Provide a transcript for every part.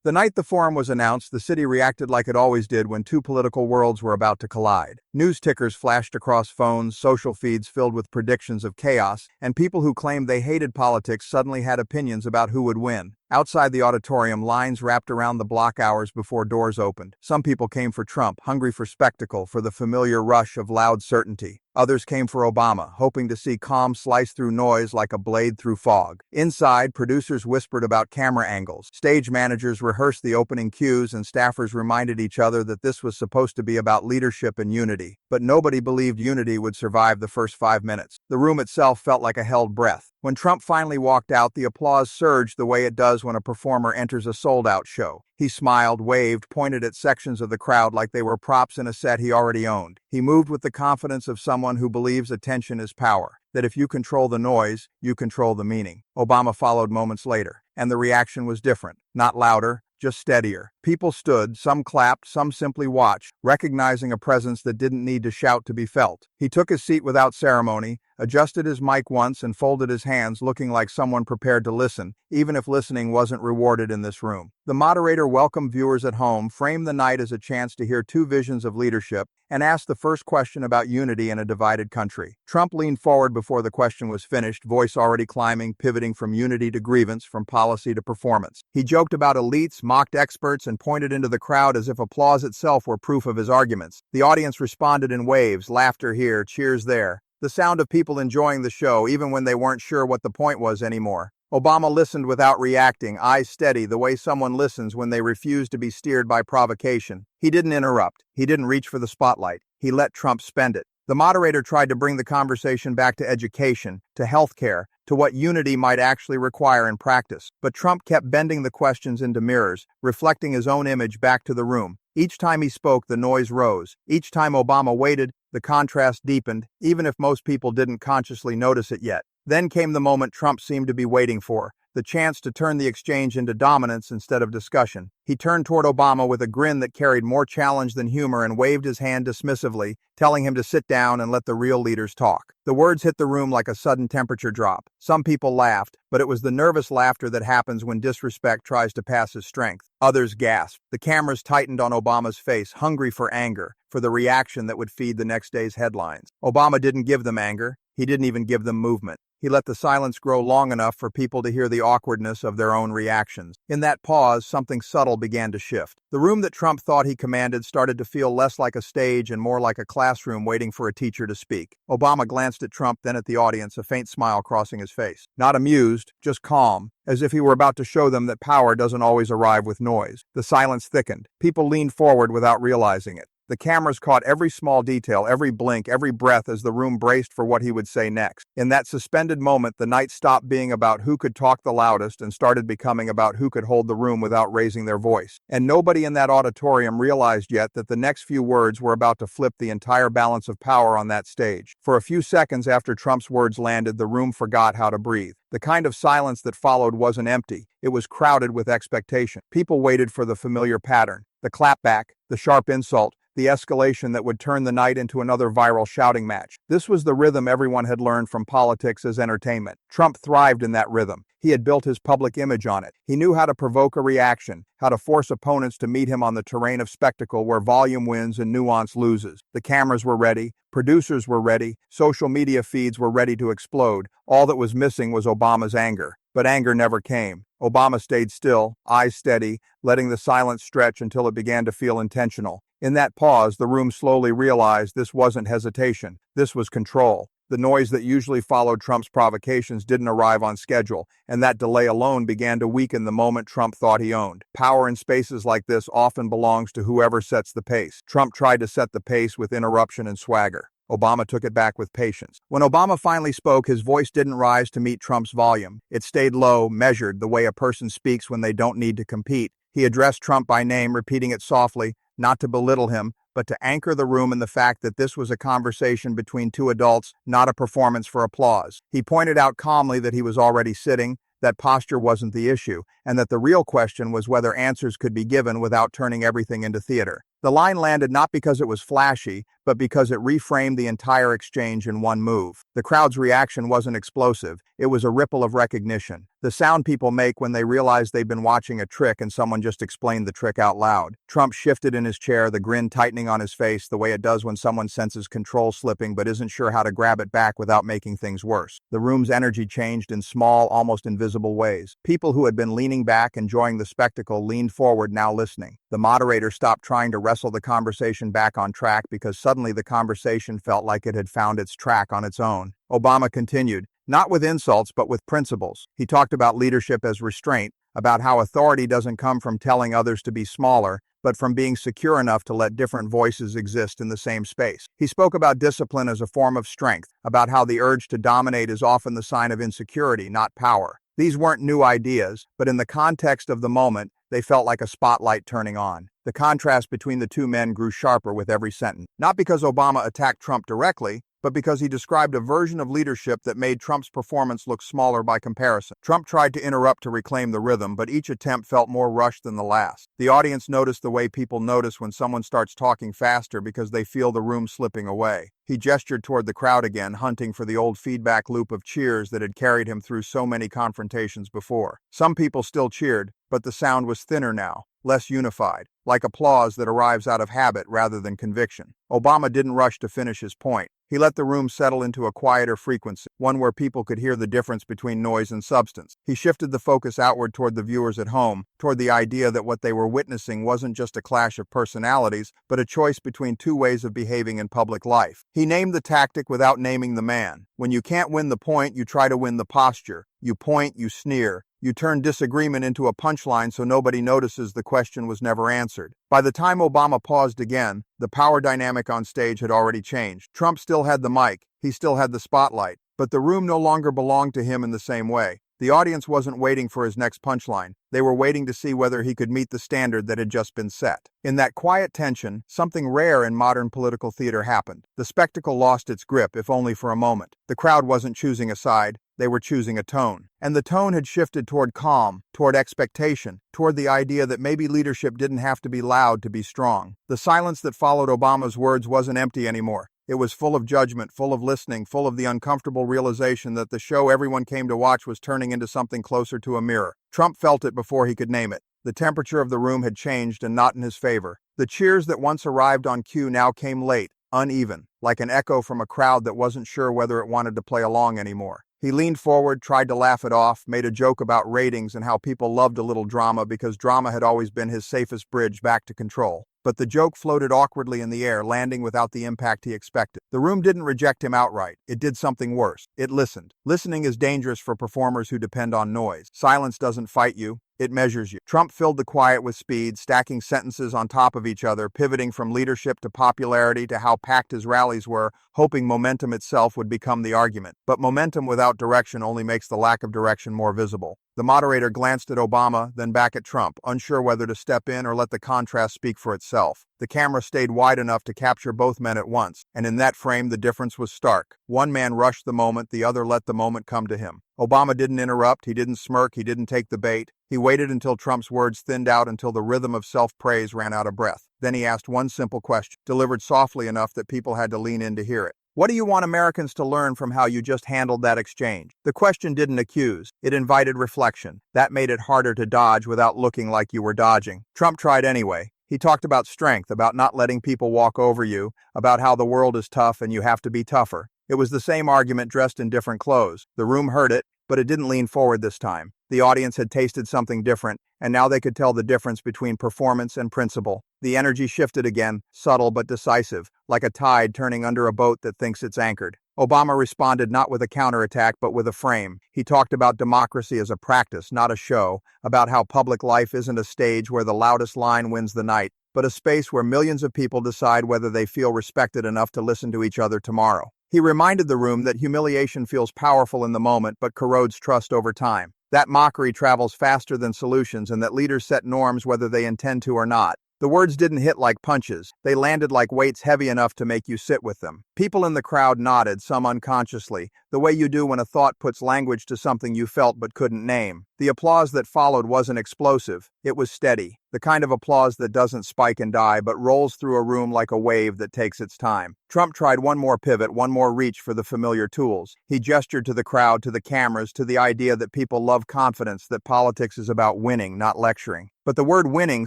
The night the forum was announced, the city reacted like it always did when two political worlds were about to collide. News tickers flashed across phones, social feeds filled with predictions of chaos, and people who claimed they hated politics suddenly had opinions about who would win. Outside the auditorium, lines wrapped around the block hours before doors opened. Some people came for Trump, hungry for spectacle, for the familiar rush of loud certainty. Others came for Obama, hoping to see calm slice through noise like a blade through fog. Inside, producers whispered about camera angles. Stage managers rehearsed the opening cues, and staffers reminded each other that this was supposed to be about leadership and unity. But nobody believed unity would survive the first 5 minutes. The room itself felt like a held breath. When Trump finally walked out, the applause surged the way it does when a performer enters a sold-out show. He smiled, waved, pointed at sections of the crowd like they were props in a set he already owned. He moved with the confidence of someone who believes attention is power, that if you control the noise, you control the meaning. Obama followed moments later, and the reaction was different. Not louder, just steadier. People stood, some clapped, some simply watched, recognizing a presence that didn't need to shout to be felt. He took his seat without ceremony, adjusted his mic once, and folded his hands, looking like someone prepared to listen, even if listening wasn't rewarded in this room. The moderator welcomed viewers at home, framed the night as a chance to hear two visions of leadership, and asked the first question about unity in a divided country. Trump leaned forward before the question was finished, voice already climbing, pivoting from unity to grievance, from policy to performance. He joked about elites, mocked experts, and pointed into the crowd as if applause itself were proof of his arguments. The audience responded in waves, laughter here, cheers there. The sound of people enjoying the show, even when they weren't sure what the point was anymore. Obama listened without reacting, eyes steady, the way someone listens when they refuse to be steered by provocation. He didn't interrupt. He didn't reach for the spotlight. He let Trump spend it. The moderator tried to bring the conversation back to education, to healthcare, to what unity might actually require in practice. But Trump kept bending the questions into mirrors, reflecting his own image back to the room. Each time he spoke, the noise rose. Each time Obama waited, the contrast deepened, even if most people didn't consciously notice it yet. Then came the moment Trump seemed to be waiting for, the chance to turn the exchange into dominance instead of discussion. He turned toward Obama with a grin that carried more challenge than humor and waved his hand dismissively, telling him to sit down and let the real leaders talk. The words hit the room like a sudden temperature drop. Some people laughed, but it was the nervous laughter that happens when disrespect tries to pass as strength. Others gasped. The cameras tightened on Obama's face, hungry for anger, for the reaction that would feed the next day's headlines. Obama didn't give them anger. He didn't even give them movement. He let the silence grow long enough for people to hear the awkwardness of their own reactions. In that pause, something subtle began to shift. The room that Trump thought he commanded started to feel less like a stage and more like a classroom waiting for a teacher to speak. Obama glanced at Trump, then at the audience, a faint smile crossing his face. Not amused, just calm, as if he were about to show them that power doesn't always arrive with noise. The silence thickened. People leaned forward without realizing it. The cameras caught every small detail, every blink, every breath as the room braced for what he would say next. In that suspended moment, the night stopped being about who could talk the loudest and started becoming about who could hold the room without raising their voice. And nobody in that auditorium realized yet that the next few words were about to flip the entire balance of power on that stage. For a few seconds after Trump's words landed, the room forgot how to breathe. The kind of silence that followed wasn't empty. It was crowded with expectation. People waited for the familiar pattern, the clapback, the sharp insult, the escalation that would turn the night into another viral shouting match. This was the rhythm everyone had learned from politics as entertainment. Trump thrived in that rhythm. He had built his public image on it. He knew how to provoke a reaction, how to force opponents to meet him on the terrain of spectacle where volume wins and nuance loses. The cameras were ready, producers were ready, social media feeds were ready to explode. All that was missing was Obama's anger. But anger never came. Obama stayed still, eyes steady, letting the silence stretch until it began to feel intentional. In that pause, the room slowly realized this wasn't hesitation. This was control. The noise that usually followed Trump's provocations didn't arrive on schedule, and that delay alone began to weaken the moment Trump thought he owned. Power in spaces like this often belongs to whoever sets the pace. Trump tried to set the pace with interruption and swagger. Obama took it back with patience. When Obama finally spoke, his voice didn't rise to meet Trump's volume. It stayed low, measured, the way a person speaks when they don't need to compete. He addressed Trump by name, repeating it softly, not to belittle him, but to anchor the room in the fact that this was a conversation between two adults, not a performance for applause. He pointed out calmly that he was already sitting, that posture wasn't the issue, and that the real question was whether answers could be given without turning everything into theater. The line landed not because it was flashy, but but because it reframed the entire exchange in one move. The crowd's reaction wasn't explosive, it was a ripple of recognition. The sound people make when they realize they've been watching a trick and someone just explained the trick out loud. Trump shifted in his chair, the grin tightening on his face the way it does when someone senses control slipping but isn't sure how to grab it back without making things worse. The room's energy changed in small, almost invisible ways. People who had been leaning back, enjoying the spectacle, leaned forward, now listening. The moderator stopped trying to wrestle the conversation back on track because suddenly the conversation felt like it had found its track on its own. Obama continued, not with insults but with principles. He talked about leadership as restraint, about how authority doesn't come from telling others to be smaller, but from being secure enough to let different voices exist in the same space. He spoke about discipline as a form of strength, about how the urge to dominate is often the sign of insecurity, not power. These weren't new ideas, but in the context of the moment, they felt like a spotlight turning on. The contrast between the two men grew sharper with every sentence. Not because Obama attacked Trump directly, but because he described a version of leadership that made Trump's performance look smaller by comparison. Trump tried to interrupt to reclaim the rhythm, but each attempt felt more rushed than the last. The audience noticed the way people notice when someone starts talking faster because they feel the room slipping away. He gestured toward the crowd again, hunting for the old feedback loop of cheers that had carried him through so many confrontations before. Some people still cheered, but the sound was thinner now, less unified, like applause that arrives out of habit rather than conviction. Obama didn't rush to finish his point. He let the room settle into a quieter frequency, one where people could hear the difference between noise and substance. He shifted the focus outward toward the viewers at home, toward the idea that what they were witnessing wasn't just a clash of personalities, but a choice between two ways of behaving in public life. He named the tactic without naming the man. When you can't win the point, you try to win the posture. You point, you sneer. You turn disagreement into a punchline so nobody notices the question was never answered. By the time Obama paused again, the power dynamic on stage had already changed. Trump still had the mic, he still had the spotlight, but the room no longer belonged to him in the same way. The audience wasn't waiting for his next punchline. They were waiting to see whether he could meet the standard that had just been set. In that quiet tension, something rare in modern political theater happened. The spectacle lost its grip, if only for a moment. The crowd wasn't choosing a side, they were choosing a tone. And the tone had shifted toward calm, toward expectation, toward the idea that maybe leadership didn't have to be loud to be strong. The silence that followed Obama's words wasn't empty anymore. It was full of judgment, full of listening, full of the uncomfortable realization that the show everyone came to watch was turning into something closer to a mirror. Trump felt it before he could name it. The temperature of the room had changed and not in his favor. The cheers that once arrived on cue now came late, uneven, like an echo from a crowd that wasn't sure whether it wanted to play along anymore. He leaned forward, tried to laugh it off, made a joke about ratings and how people loved a little drama because drama had always been his safest bridge back to control. But the joke floated awkwardly in the air, landing without the impact he expected. The room didn't reject him outright. It did something worse. It listened. Listening is dangerous for performers who depend on noise. Silence doesn't fight you. It measures you. Trump filled the quiet with speed, stacking sentences on top of each other, pivoting from leadership to popularity to how packed his rallies were, hoping momentum itself would become the argument. But momentum without direction only makes the lack of direction more visible. The moderator glanced at Obama, then back at Trump, unsure whether to step in or let the contrast speak for itself. The camera stayed wide enough to capture both men at once, and in that frame the difference was stark. One man rushed the moment, the other let the moment come to him. Obama didn't interrupt, he didn't smirk, he didn't take the bait. He waited until Trump's words thinned out until the rhythm of self-praise ran out of breath. Then he asked one simple question, delivered softly enough that people had to lean in to hear it. What do you want Americans to learn from how you just handled that exchange? The question didn't accuse. It invited reflection. That made it harder to dodge without looking like you were dodging. Trump tried anyway. He talked about strength, about not letting people walk over you, about how the world is tough and you have to be tougher. It was the same argument dressed in different clothes. The room heard it, but it didn't lean forward this time. The audience had tasted something different, and now they could tell the difference between performance and principle. The energy shifted again, subtle but decisive, like a tide turning under a boat that thinks it's anchored. Obama responded not with a counterattack but with a frame. He talked about democracy as a practice, not a show, about how public life isn't a stage where the loudest line wins the night, but a space where millions of people decide whether they feel respected enough to listen to each other tomorrow. He reminded the room that humiliation feels powerful in the moment but corrodes trust over time. That mockery travels faster than solutions and that leaders set norms whether they intend to or not. The words didn't hit like punches. They landed like weights heavy enough to make you sit with them. People in the crowd nodded, some unconsciously, the way you do when a thought puts language to something you felt but couldn't name. The applause that followed wasn't explosive. It was steady. The kind of applause that doesn't spike and die but rolls through a room like a wave that takes its time. Trump tried one more pivot, one more reach for the familiar tools. He gestured to the crowd, to the cameras, to the idea that people love confidence, that politics is about winning, not lecturing. But the word winning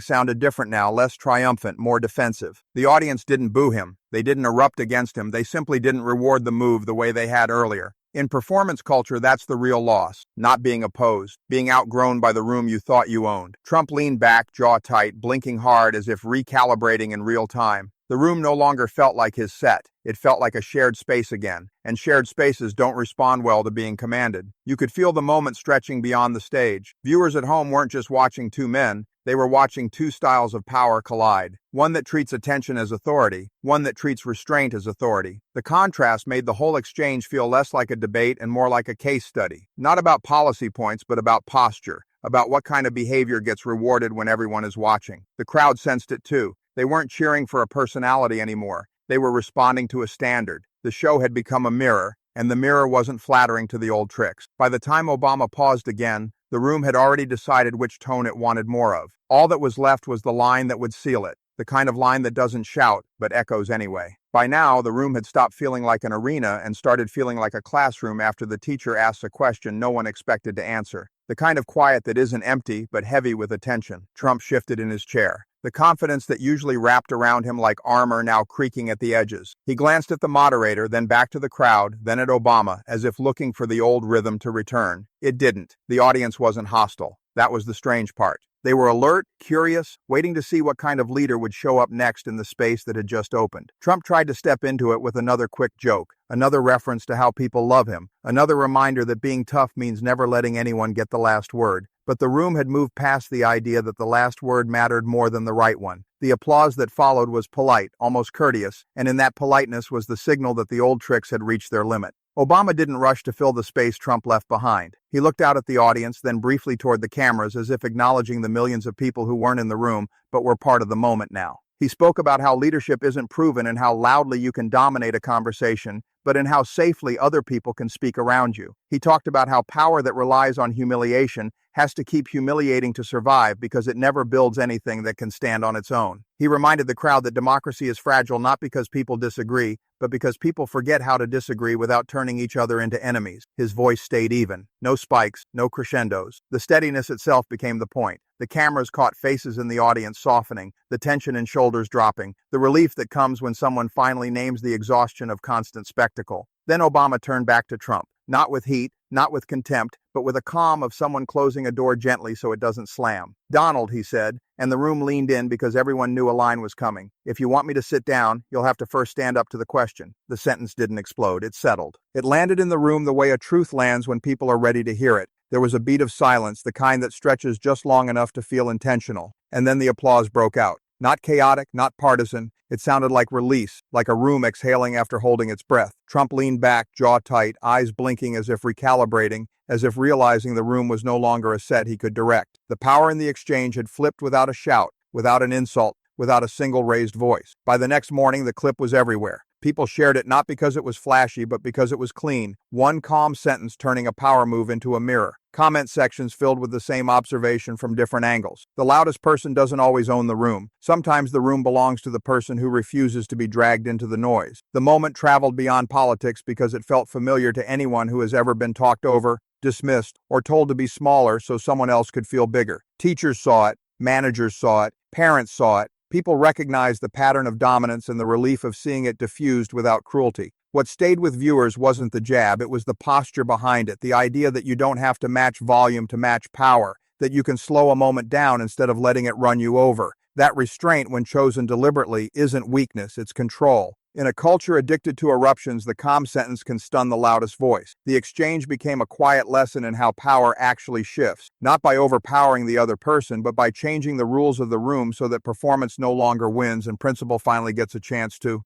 sounded different now, less triumphant, more defensive. The audience didn't boo him. They didn't erupt against him. They simply didn't reward the move the way they had earlier. In performance culture, that's the real loss. Not being opposed, being outgrown by the room you thought you owned. Trump leaned back, jaw tight, blinking hard as if recalibrating in real time. The room no longer felt like his set. It felt like a shared space again, and shared spaces don't respond well to being commanded. You could feel the moment stretching beyond the stage. Viewers at home weren't just watching two men, they were watching two styles of power collide. One that treats attention as authority, one that treats restraint as authority. The contrast made the whole exchange feel less like a debate and more like a case study. Not about policy points, but about posture, about what kind of behavior gets rewarded when everyone is watching. The crowd sensed it too. They weren't cheering for a personality anymore. They were responding to a standard. The show had become a mirror, and the mirror wasn't flattering to the old tricks. By the time Obama paused again, the room had already decided which tone it wanted more of. All that was left was the line that would seal it, the kind of line that doesn't shout, but echoes anyway. By now, the room had stopped feeling like an arena and started feeling like a classroom after the teacher asks a question no one expected to answer. The kind of quiet that isn't empty, but heavy with attention. Trump shifted in his chair. The confidence that usually wrapped around him like armor now creaking at the edges. He glanced at the moderator, then back to the crowd, then at Obama, as if looking for the old rhythm to return. It didn't. The audience wasn't hostile. That was the strange part. They were alert, curious, waiting to see what kind of leader would show up next in the space that had just opened. Trump tried to step into it with another quick joke, another reference to how people love him, another reminder that being tough means never letting anyone get the last word. But the room had moved past the idea that the last word mattered more than the right one. The applause that followed was polite, almost courteous, and in that politeness was the signal that the old tricks had reached their limit. Obama didn't rush to fill the space Trump left behind. He looked out at the audience, then briefly toward the cameras as if acknowledging the millions of people who weren't in the room, but were part of the moment now. He spoke about how leadership isn't proven in how loudly you can dominate a conversation, but in how safely other people can speak around you. He talked about how power that relies on humiliation has to keep humiliating to survive because it never builds anything that can stand on its own. He reminded the crowd that democracy is fragile not because people disagree, but because people forget how to disagree without turning each other into enemies. His voice stayed even. No spikes, no crescendos. The steadiness itself became the point. The cameras caught faces in the audience softening, the tension in shoulders dropping, the relief that comes when someone finally names the exhaustion of constant spectacle. Then Obama turned back to Trump, not with heat, not with contempt, but with a calm of someone closing a door gently so it doesn't slam. "Donald," he said, and the room leaned in because everyone knew a line was coming. "If you want me to sit down, you'll have to first stand up to the question." The sentence didn't explode, it settled. It landed in the room the way a truth lands when people are ready to hear it. There was a beat of silence, the kind that stretches just long enough to feel intentional. And then the applause broke out. Not chaotic, not partisan. It sounded like release, like a room exhaling after holding its breath. Trump leaned back, jaw tight, eyes blinking as if recalibrating, as if realizing the room was no longer a set he could direct. The power in the exchange had flipped without a shout, without an insult, without a single raised voice. By the next morning, the clip was everywhere. People shared it not because it was flashy, but because it was clean. One calm sentence turning a power move into a mirror. Comment sections filled with the same observation from different angles. The loudest person doesn't always own the room. Sometimes the room belongs to the person who refuses to be dragged into the noise. The moment traveled beyond politics because it felt familiar to anyone who has ever been talked over, dismissed, or told to be smaller so someone else could feel bigger. Teachers saw it, managers saw it, parents saw it. People recognized the pattern of dominance and the relief of seeing it diffused without cruelty. What stayed with viewers wasn't the jab, it was the posture behind it, the idea that you don't have to match volume to match power, that you can slow a moment down instead of letting it run you over. That restraint, when chosen deliberately, isn't weakness, it's control. In a culture addicted to eruptions, the calm sentence can stun the loudest voice. The exchange became a quiet lesson in how power actually shifts, not by overpowering the other person, but by changing the rules of the room so that performance no longer wins and principle finally gets a chance to